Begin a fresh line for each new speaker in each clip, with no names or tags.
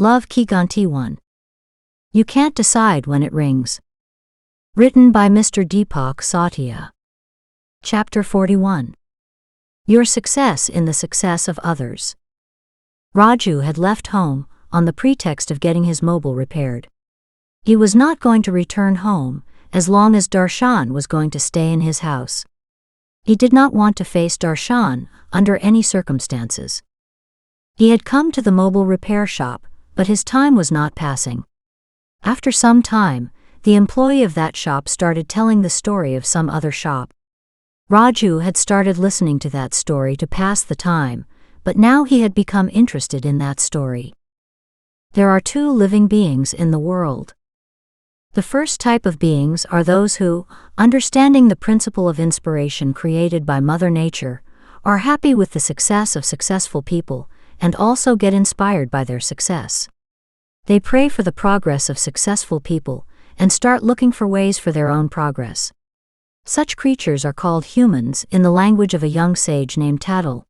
Love Ki Ghanti 1. You can't decide when it rings. Written by Mr. Deepak Satya. Chapter 41. Your success in the success of others. Raju had left home on the pretext of getting his mobile repaired. He was not going to return home as long as Darshan was going to stay in his house. He did not want to face Darshan under any circumstances. He had come to the mobile repair shop, but his time was not passing. After some time, the employee of that shop started telling the story of some other shop. Raju had started listening to that story to pass the time, but now he had become interested in that story. There are two living beings in the world. The first type of beings are those who, understanding the principle of inspiration created by Mother Nature, are happy with the success of successful people and also get inspired by their success. They pray for the progress of successful people and start looking for ways for their own progress. Such creatures are called humans in the language of a young sage named Tattal.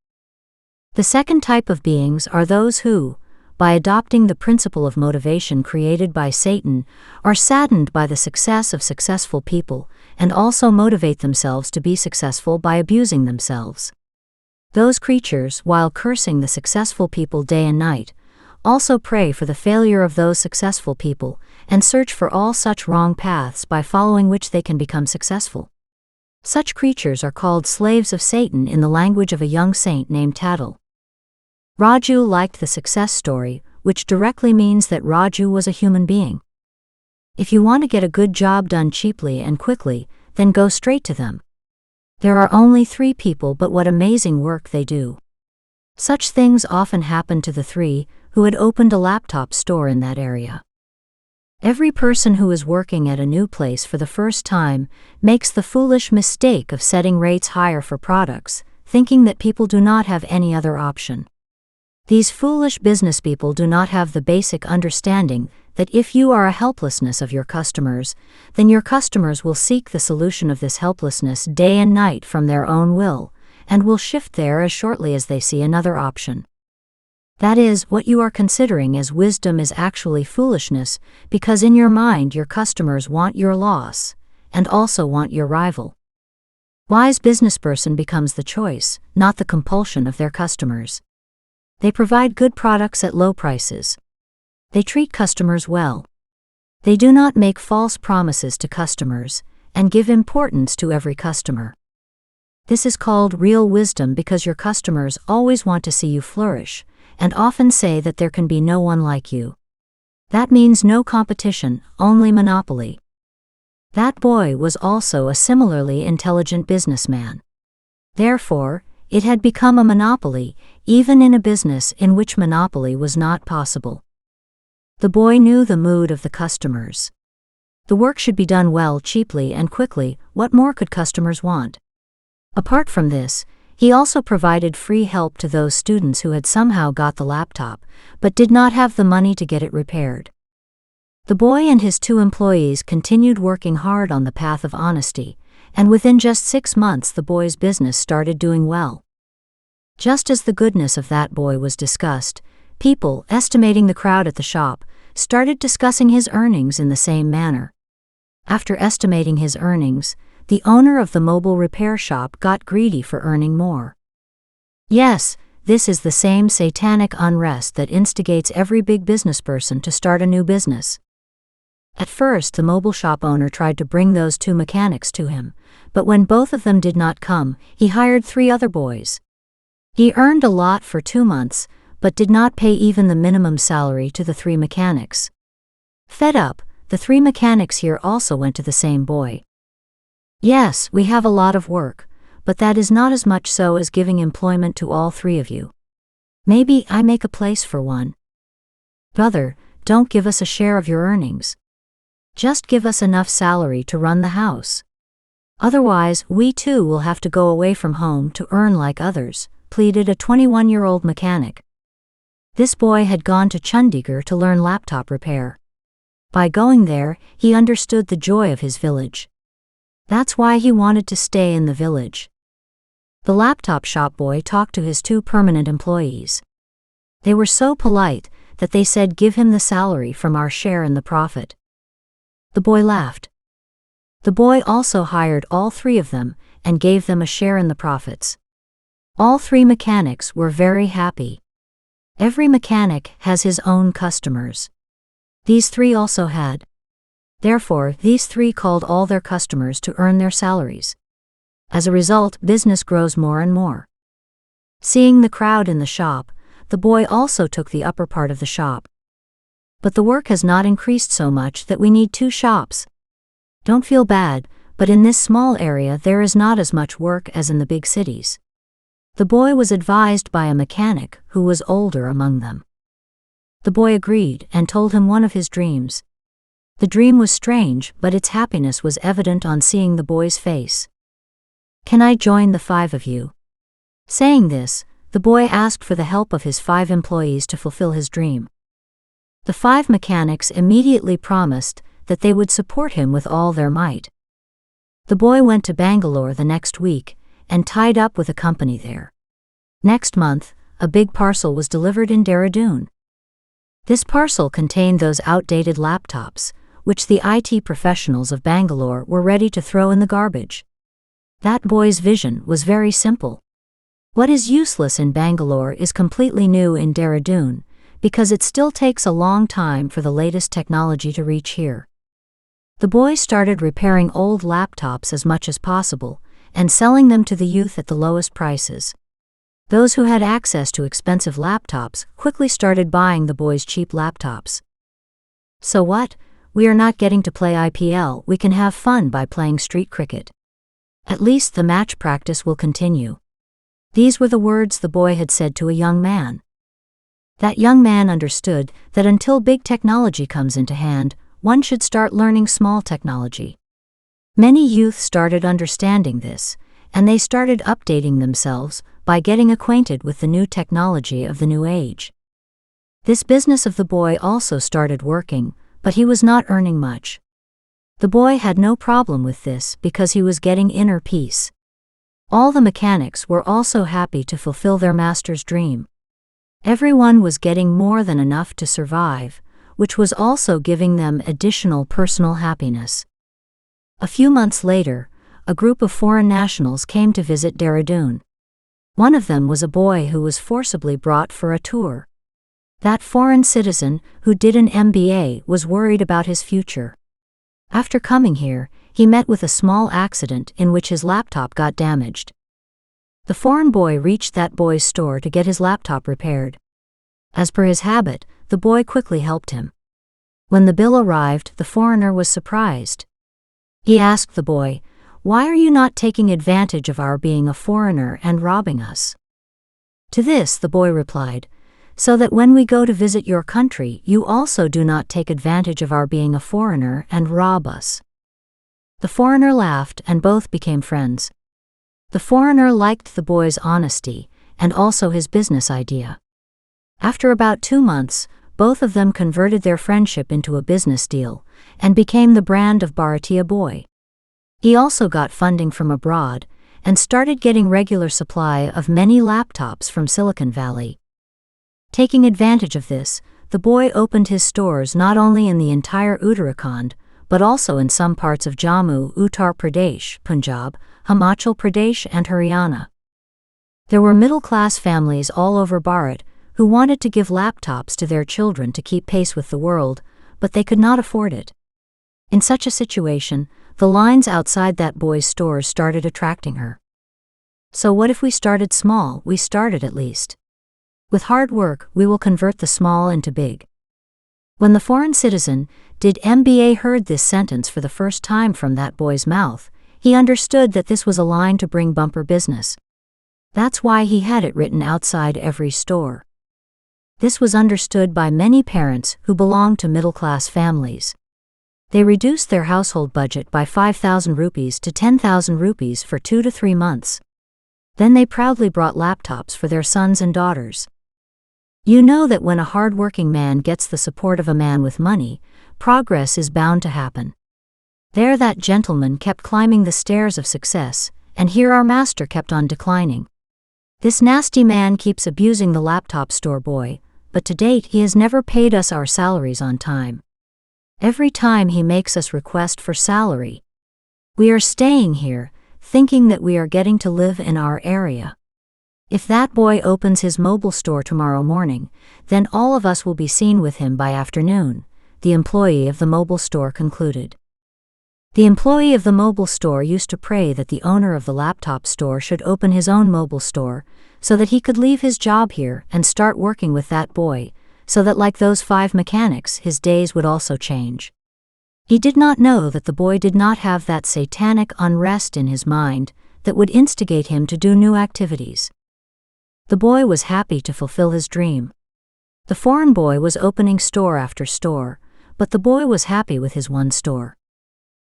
The second type of beings are those who, by adopting the principle of motivation created by Satan, are saddened by the success of successful people and also motivate themselves to be successful by abusing themselves. Those creatures, while cursing the successful people day and night, also pray for the failure of those successful people and search for all such wrong paths by following which they can become successful. Such creatures are called slaves of Satan in the language of a young saint named Tattal. Raju liked the success story, which directly means that Raju was a human being. If you want to get a good job done cheaply and quickly, then go straight to them. There are only 3 people, but what amazing work they do. Such things often happen to the 3 who had opened a laptop store in that area. Every person who is working at a new place for the first time makes the foolish mistake of setting rates higher for products, thinking that people do not have any other option. These foolish business people do not have the basic understanding that if you are a helplessness of your customers, then your customers will seek the solution of this helplessness day and night from their own will, and will shift there as shortly as they see another option. That is, what you are considering as wisdom is actually foolishness, because in your mind your customers want your loss, and also want your rival. Wise businessperson becomes the choice, not the compulsion of their customers. They provide good products at low prices. They treat customers well. They do not make false promises to customers, and give importance to every customer. This is called real wisdom because your customers always want to see you flourish, and often say that there can be no one like you. That means no competition, only monopoly. That boy was also a similarly intelligent businessman. Therefore, it had become a monopoly, even in a business in which monopoly was not possible. The boy knew the mood of the customers. The work should be done well, cheaply and quickly. What more could customers want? Apart from this, he also provided free help to those students who had somehow got the laptop, but did not have the money to get it repaired. The boy and his 2 employees continued working hard on the path of honesty, and within just 6 months the boy's business started doing well. Just as the goodness of that boy was discussed, people, estimating the crowd at the shop, started discussing his earnings in the same manner. After estimating his earnings, the owner of the mobile repair shop got greedy for earning more. Yes, this is the same satanic unrest that instigates every big businessperson to start a new business. At first, the mobile shop owner tried to bring those 2 mechanics to him, but when both of them did not come, he hired 3 other boys. He earned a lot for 2 months, but did not pay even the minimum salary to the 3 mechanics. Fed up, the 3 mechanics here also went to the same boy. Yes, we have a lot of work, but that is not as much so as giving employment to all 3 of you. Maybe I make a place for one. Brother, don't give us a share of your earnings. Just give us enough salary to run the house. Otherwise, we too will have to go away from home to earn like others, pleaded a 21-year-old mechanic. This boy had gone to Chandigarh to learn laptop repair. By going there, he understood the joy of his village. That's why he wanted to stay in the village. The laptop shop boy talked to his 2 permanent employees. They were so polite that they said give him the salary from our share in the profit. The boy laughed. The boy also hired all 3 of them and gave them a share in the profits. All 3 mechanics were very happy. Every mechanic has his own customers. These 3 also had. Therefore, these 3 called all their customers to earn their salaries. As a result, business grows more and more. Seeing the crowd in the shop, the boy also took the upper part of the shop. But the work has not increased so much that we need 2 shops. Don't feel bad, but in this small area there is not as much work as in the big cities. The boy was advised by a mechanic who was older among them. The boy agreed and told him one of his dreams. The dream was strange, but its happiness was evident on seeing the boy's face. "Can I join the 5 of you?" Saying this, the boy asked for the help of his 5 employees to fulfill his dream. The 5 mechanics immediately promised that they would support him with all their might. The boy went to Bangalore the next week and tied up with a company there. Next month, a big parcel was delivered in Dehradun. This parcel contained those outdated laptops, which the IT professionals of Bangalore were ready to throw in the garbage. That boy's vision was very simple. What is useless in Bangalore is completely new in Dehradun, because it still takes a long time for the latest technology to reach here. The boy started repairing old laptops as much as possible, and selling them to the youth at the lowest prices. Those who had access to expensive laptops quickly started buying the boy's cheap laptops. So what? We are not getting to play IPL, we can have fun by playing street cricket. At least the match practice will continue. These were the words the boy had said to a young man. That young man understood that until big technology comes into hand, one should start learning small technology. Many youth started understanding this, and they started updating themselves by getting acquainted with the new technology of the new age. This business of the boy also started working, but he was not earning much. The boy had no problem with this because he was getting inner peace. All the mechanics were also happy to fulfill their master's dream. Everyone was getting more than enough to survive, which was also giving them additional personal happiness. A few months later, a group of foreign nationals came to visit Dehradun. One of them was a boy who was forcibly brought for a tour. That foreign citizen, who did an MBA, was worried about his future. After coming here, he met with a small accident in which his laptop got damaged. The foreign boy reached that boy's store to get his laptop repaired. As per his habit, the boy quickly helped him. When the bill arrived, the foreigner was surprised. He asked the boy, "Why are you not taking advantage of our being a foreigner and robbing us?" To this the boy replied, "So that when we go to visit your country, you also do not take advantage of our being a foreigner and rob us." The foreigner laughed and both became friends. The foreigner liked the boy's honesty and also his business idea. After about 2 months, both of them converted their friendship into a business deal and became the brand of Bharatiya Boy. He also got funding from abroad and started getting regular supply of many laptops from Silicon Valley. Taking advantage of this, the boy opened his stores not only in the entire Uttarakhand, but also in some parts of Jammu, Uttar Pradesh, Punjab, Himachal Pradesh and Haryana. There were middle-class families all over Bharat who wanted to give laptops to their children to keep pace with the world, but they could not afford it. In such a situation, the lines outside that boy's stores started attracting her. So what if we started small? We started at least. With hard work, we will convert the small into big. When the foreign citizen, did MBA heard this sentence for the first time from that boy's mouth, he understood that this was a line to bring bumper business. That's why he had it written outside every store. This was understood by many parents who belonged to middle-class families. They reduced their household budget by 5,000 rupees to 10,000 rupees for 2 to 3 months. Then they proudly brought laptops for their sons and daughters. You know that when a hard-working man gets the support of a man with money, progress is bound to happen. There that gentleman kept climbing the stairs of success, and here our master kept on declining. This nasty man keeps abusing the laptop store boy, but to date he has never paid us our salaries on time. Every time he makes us request for salary. We are staying here, thinking that we are getting to live in our area. If that boy opens his mobile store tomorrow morning, then all of us will be seen with him by afternoon," the employee of the mobile store concluded. The employee of the mobile store used to pray that the owner of the laptop store should open his own mobile store, so that he could leave his job here and start working with that boy, so that like those 5 mechanics his days would also change. He did not know that the boy did not have that satanic unrest in his mind that would instigate him to do new activities. The boy was happy to fulfill his dream. The foreign boy was opening store after store, but the boy was happy with his one store.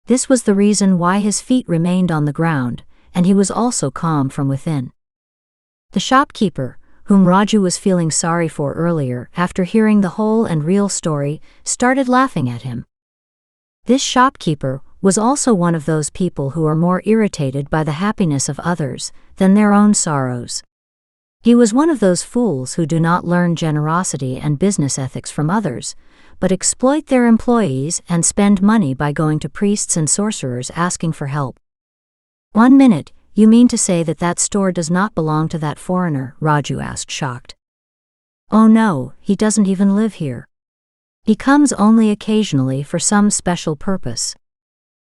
This was the reason why his feet remained on the ground, and he was also calm from within. The shopkeeper, whom Raju was feeling sorry for earlier after hearing the whole and real story, started laughing at him. This shopkeeper was also one of those people who are more irritated by the happiness of others than their own sorrows. He was one of those fools who do not learn generosity and business ethics from others, but exploit their employees and spend money by going to priests and sorcerers asking for help. "1 minute, you mean to say that that store does not belong to that foreigner?" Raju asked, shocked. "Oh no, he doesn't even live here. He comes only occasionally for some special purpose,"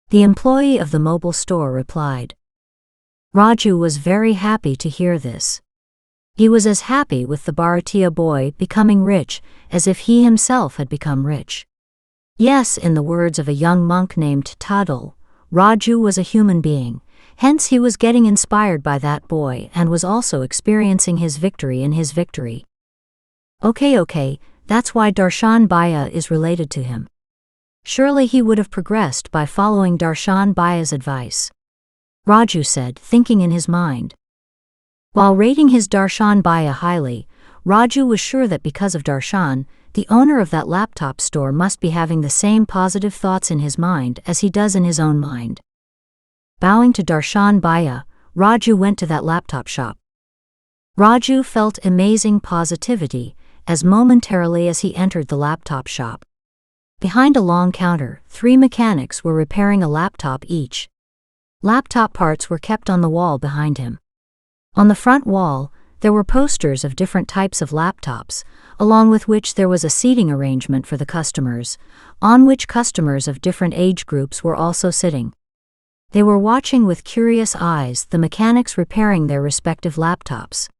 the employee of the mobile store replied. Raju was very happy to hear this. He was as happy with the Bharatiya boy becoming rich as if he himself had become rich. Yes, in the words of a young monk named Tadal, Raju was a human being, hence he was getting inspired by that boy and was also experiencing his victory in his victory. Okay, that's why Darshan Bhaiya is related to him. Surely he would have progressed by following Darshan Bhaiya's advice, Raju said, thinking in his mind. While rating his Darshan Bhaiya highly, Raju was sure that because of Darshan, the owner of that laptop store must be having the same positive thoughts in his mind as he does in his own mind. Bowing to Darshan Bhaiya, Raju went to that laptop shop. Raju felt amazing positivity as momentarily as he entered the laptop shop. Behind a long counter, 3 mechanics were repairing a laptop each. Laptop parts were kept on the wall behind him. On the front wall, there were posters of different types of laptops, along with which there was a seating arrangement for the customers, on which customers of different age groups were also sitting. They were watching with curious eyes the mechanics repairing their respective laptops.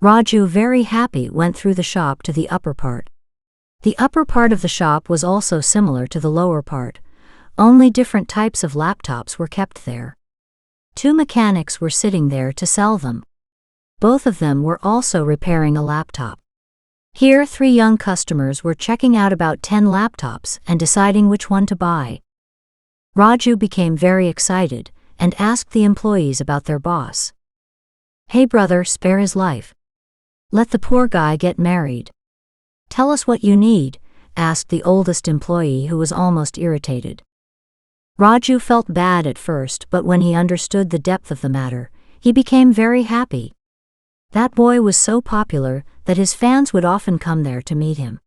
Raju, very happy, went through the shop to the upper part. The upper part of the shop was also similar to the lower part, only different types of laptops were kept there. 2 mechanics were sitting there to sell them. Both of them were also repairing a laptop. Here 3 young customers were checking out about 10 laptops and deciding which one to buy. Raju became very excited and asked the employees about their boss. "Hey brother, spare his life. Let the poor guy get married. Tell us what you need," asked the oldest employee, who was almost irritated. Raju felt bad at first, but when he understood the depth of the matter, he became very happy. That boy was so popular that his fans would often come there to meet him.